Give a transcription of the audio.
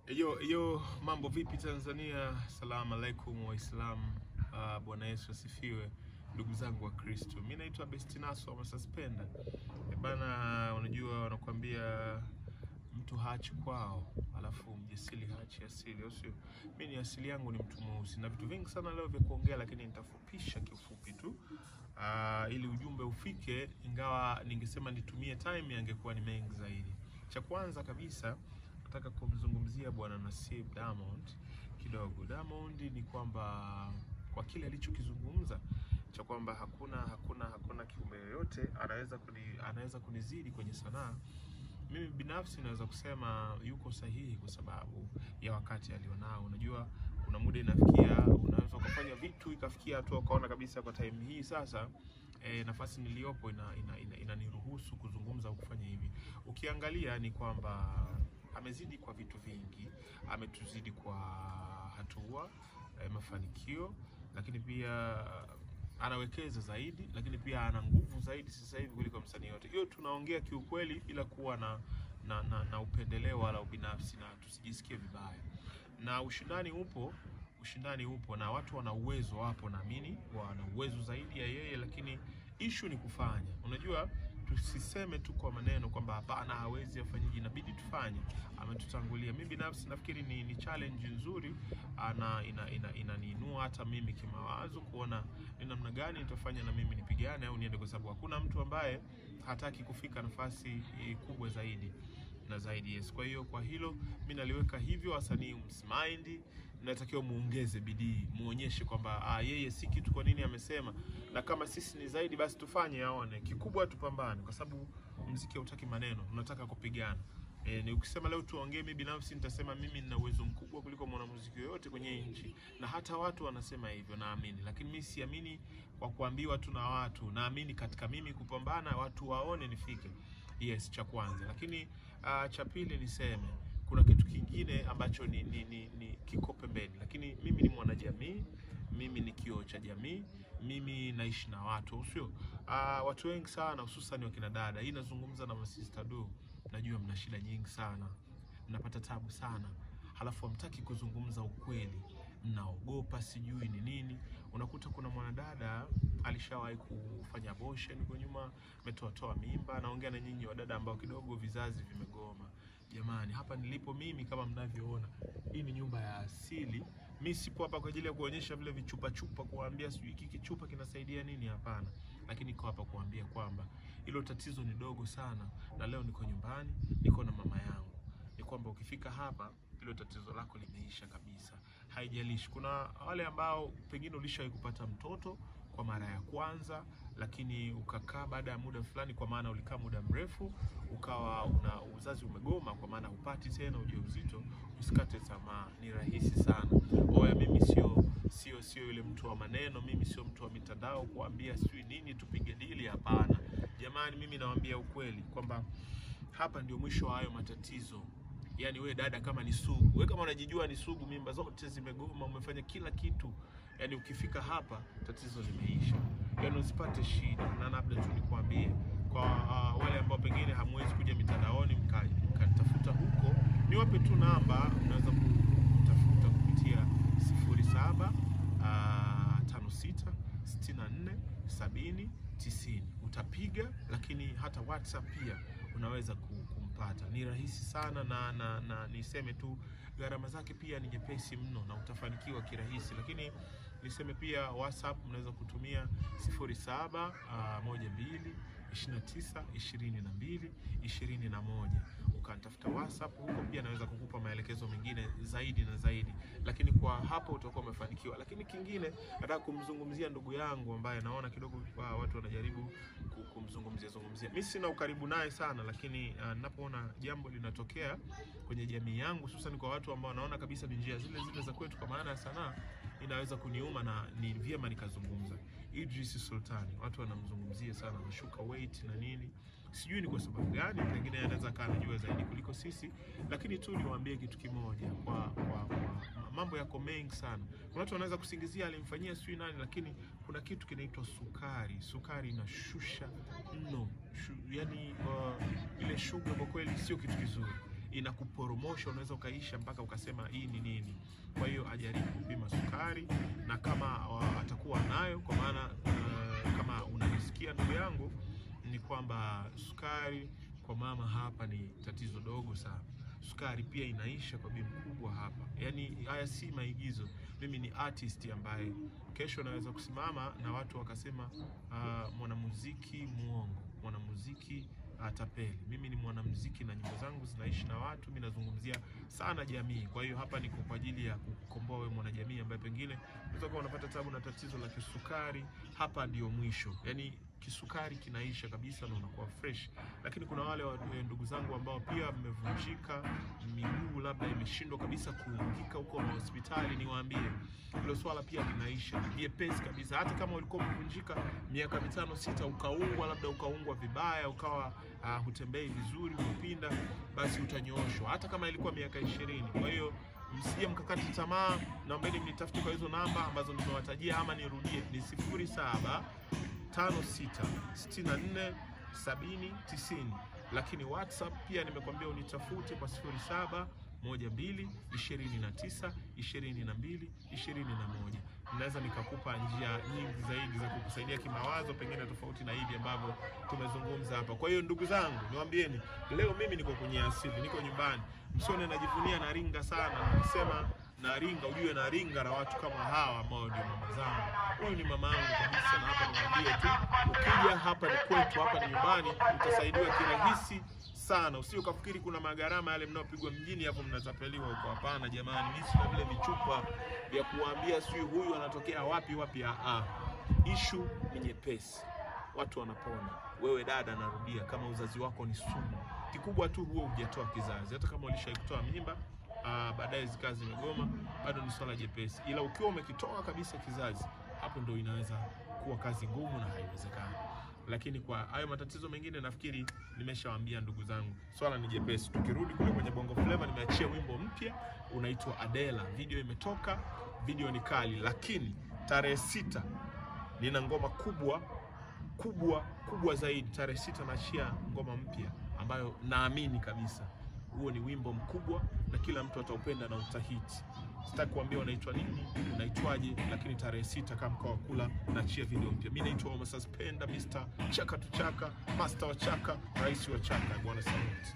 Yo, mambo vipi Tanzania? Salamu alaikum Waislamu. Bwana Yesu asifiwe. Ndugu zangu wa Kristo, mimi naitwa Bestinaso ama Suspender. Bana, unajua wanakuambia mtu haachi kwao, alafu mjasili haachi asili, sio? Mimi ni asili yangu ni mtu mweusi na vitu vingi sana leo vya kuongea, lakini nitafupisha kiufupi tu ili ujumbe ufike, ingawa ningesema nitumie time yangekuwa ni mengi zaidi. Cha kwanza kabisa nataka kumzungumzia Bwana Nasib Diamond kidogo. Diamond ni kwamba kwa kile alichokizungumza cha kwamba hakuna kiumbe yoyote anaweza kunizidi kwenye sanaa. Mimi binafsi naweza kusema yuko sahihi kwa sababu ya wakati alionao. Unajua kuna muda inafikia unaweza kufanya vitu ikafikia hatua ukaona kabisa kwa time hii sasa nafasi niliyopo inaniruhusu kuzungumza au kufanya hivi. Ukiangalia ni kwamba amezidi kwa vitu vingi, ametuzidi kwa hatua, mafanikio, lakini pia anawekeza zaidi, lakini pia ana nguvu zaidi sasa hivi kuliko msanii yote. Hiyo tunaongea kiukweli bila kuwa na upendeleo wala ubinafsi, na tusijisikie vibaya. Na ushindani upo na watu wana uwezo wapo, naamini wana uwezo zaidi ya yeye, lakini issue ni kufanya. Unajua tusiseme tu kwa maneno kwamba hapana hawezi afanyije, inabidi tufanye. Ametutangulia. Mimi binafsi nafikiri ni challenge nzuri, inaniinua hata mimi kimawazo kuona ni namna gani nitafanya na mimi nipigane au niende, kwa sababu hakuna mtu ambaye hataki kufika nafasi kubwa zaidi na zaidi. Yes, kwa hiyo kwa hilo mimi naliweka hivyo. Wasanii msmind, natakiwa muongeze bidii, muonyeshe kwamba yeye si kitu, kwa nini amesema, na kama sisi ni zaidi basi tufanye aone. Kikubwa tupambane, kwa sababu muziki hautaki maneno, unataka kupigana. Ni ukisema leo tuongee, mimi binafsi nitasema mimi nina uwezo mkubwa kuliko mwanamuziki yoyote kwenye nchi, na hata watu wanasema hivyo, naamini. Lakini mimi siamini kwa kuambiwa tu na watu, naamini katika mimi kupambana, watu waone nifike. Yes, cha kwanza. Lakini cha pili niseme kuna kitu kingine ambacho ni kiko pembeni, lakini mimi ni mwanajamii, mimi ni kioo cha jamii, mimi naishi na watu, sio? Watu wengi sana hususan wakina dada, hii nazungumza na masista do, najua mna shida nyingi sana, mnapata tabu sana, halafu hamtaki kuzungumza ukweli, mnaogopa sijui ni nini. Unakuta kuna mwanadada alishawahi kufanya abortion kwa nyuma, ametoa mimba. Naongea na nyinyi wadada ambao kidogo vizazi vimegoma. Jamani, hapa nilipo mimi kama mnavyoona, hii ni nyumba ya asili. Mimi sipo hapa kwa ajili ya kuonyesha vile vichupa kuambia sijui hiki kichupa kinasaidia nini, hapana. Lakini niko hapa kuambia kwamba hilo tatizo ni dogo sana, na leo niko nyumbani, niko na mama yangu. Ni kwamba ukifika hapa hilo tatizo lako limeisha kabisa. Haijalishi kuna wale ambao pengine ulishawahi kupata mtoto kwa mara ya kwanza, lakini ukakaa baada ya muda fulani, kwa maana ulikaa muda mrefu ukawa una uzazi umegoma, kwa maana upati tena ujauzito. Usikate tamaa, ni rahisi sana. Oya, mimi sio yule mtu wa maneno, mimi sio mtu wa mitandao kuambia sijui nini tupige dili, hapana. Jamani, mimi nawaambia ukweli kwamba hapa ndio mwisho wa hayo matatizo. Yaani wewe dada kama ni sugu, wewe kama unajijua ni sugu, mimba zote zimegoma, umefanya kila kitu, yaani ukifika hapa tatizo limeisha. Yaani usipate shida, na labda tu nikwambie kwa wale ambao pengine hamwezi kuja mitandaoni mkatafuta huko, niwape tu namba, unaweza kutafuta kupitia 0756647090 utapiga, lakini hata WhatsApp pia unaweza kumpata. Ni rahisi sana, na niseme tu gharama zake pia ni nyepesi mno na utafanikiwa kirahisi. Lakini niseme pia WhatsApp mnaweza kutumia 0712292221. Ukanitafuta WhatsApp huko, pia naweza kukupa maelekezo mengine zaidi na zaidi, lakini kwa hapo utakuwa umefanikiwa. Lakini kingine nataka kumzungumzia ndugu yangu ambaye naona kidogo watu wanajaribu kumzungumzia. Mimi sina ukaribu naye sana, lakini ninapoona jambo linatokea kwenye jamii yangu, hususan kwa watu ambao wanaona kabisa ni njia zile za kwetu kwa maana ya sanaa, inaweza kuniuma na ni vyema nikazungumza. Idris Sultani, watu wanamzungumzia sana, anashuka weight na nini, sijui ni kwa sababu gani, pengine anaweza kana jua zaidi kuliko sisi. Lakini tu niwaambie kitu kimoja, kwa mambo yako mengi sana. Kuna watu wanaweza kusingizia alimfanyia sijui nani, lakini kuna kitu kinaitwa sukari. Sukari inashusha mno, yaani ile sugar kwa kweli sio kitu kizuri. inakuporomosha, unaweza ukaisha mpaka ukasema hii ni nini. Kwa hiyo ajaribu kupima sukari, na kama atakuwa nayo, kwa maana kama unanisikia ndugu yangu, ni kwamba sukari kwa mama hapa ni tatizo dogo sana. Sukari pia inaisha kwa bei mkubwa hapa. Yaani haya si maigizo. Mimi ni artist ambaye kesho naweza kusimama na watu wakasema mwanamuziki muongo, mwanamuziki tapeli. Mimi ni mwanamuziki na nyimbo zangu zinaishi na watu. Mimi nazungumzia sana jamii. Kwa hiyo hapa niko kwa ajili ya kukomboa wewe mwanajamii ambaye pengine unaweza kuwa unapata tabu na tatizo la kisukari. Hapa ndio mwisho. Yaani kisukari kinaisha kabisa na unakuwa fresh. Lakini kuna wale ndugu zangu ambao pia mmevunjika miguu, labda imeshindwa kabisa kuungika huko na hospitali, niwaambie hilo swala pia linaisha. Nyepesi kabisa. Hata kama ulikuwa umevunjika miaka 5-6 ukaungwa, labda ukaungwa vibaya, ukawa hutembei vizuri, umepinda, basi utanyooshwa. Hata kama ilikuwa miaka 20. Kwa hiyo msije mkakati tamaa. Naombeni mnitafute kwa hizo namba ambazo nimewatajia, ama nirudie, ni 0756464090. Lakini WhatsApp pia nimekwambia unitafute kwa 0712292221. Naweza nikakupa njia nyingi zaidi za kukusaidia kimawazo, pengine tofauti na hivi ambavyo tumezungumza hapa. Kwa hiyo ndugu zangu, niwaambieni leo mimi niko kwenye asili, niko nyumbani. Msione najivunia na ringa sana. Nikisema na ringa, ujue na ringa na watu kama hawa ambao ndio mama zangu. Huyu ni mama yangu kabisa, na hapa niwaambie tu, ukija hapa ni kwetu, hapa ni nyumbani, utasaidiwa kirahisi sana. Usio kafikiri kuna magharama yale mnaopigwa mjini hapo mnatapeliwa huko. Hapana jamani, mimi sina vile vichupa vya kuambia sio huyu anatokea wapi. Issue ni nyepesi. Watu wanapona. Wewe dada, narudia, kama uzazi wako ni sumu, kikubwa tu huo hujatoa kizazi. Hata kama ulishaikutoa mimba, baadaye zikazi zimegoma, bado ni swala jepesi. Ila ukiwa umekitoa kabisa kizazi, hapo ndio inaweza kuwa kazi ngumu na haiwezekani. Lakini kwa hayo matatizo mengine nafikiri nimeshawaambia ndugu zangu, swala ni jepesi. Tukirudi kule kwenye Bongo Flava, nimeachia wimbo mpya unaitwa Adela. Video imetoka, video ni kali, lakini tarehe 6 nina ngoma kubwa zaidi. Tarehe 6 naachia ngoma mpya ambayo naamini kabisa huo ni wimbo mkubwa na kila mtu ataupenda na utahiti. Sitaki kuambia unaitwa nini, unaitwaje, lakini tarehe 6 kama mkoa wa kula naachia video mpya. Mimi naitwa Omar Suspender, Mr. Chaka tu Chaka, Master wa Chaka, Rais wa Chaka, bwana Saluti.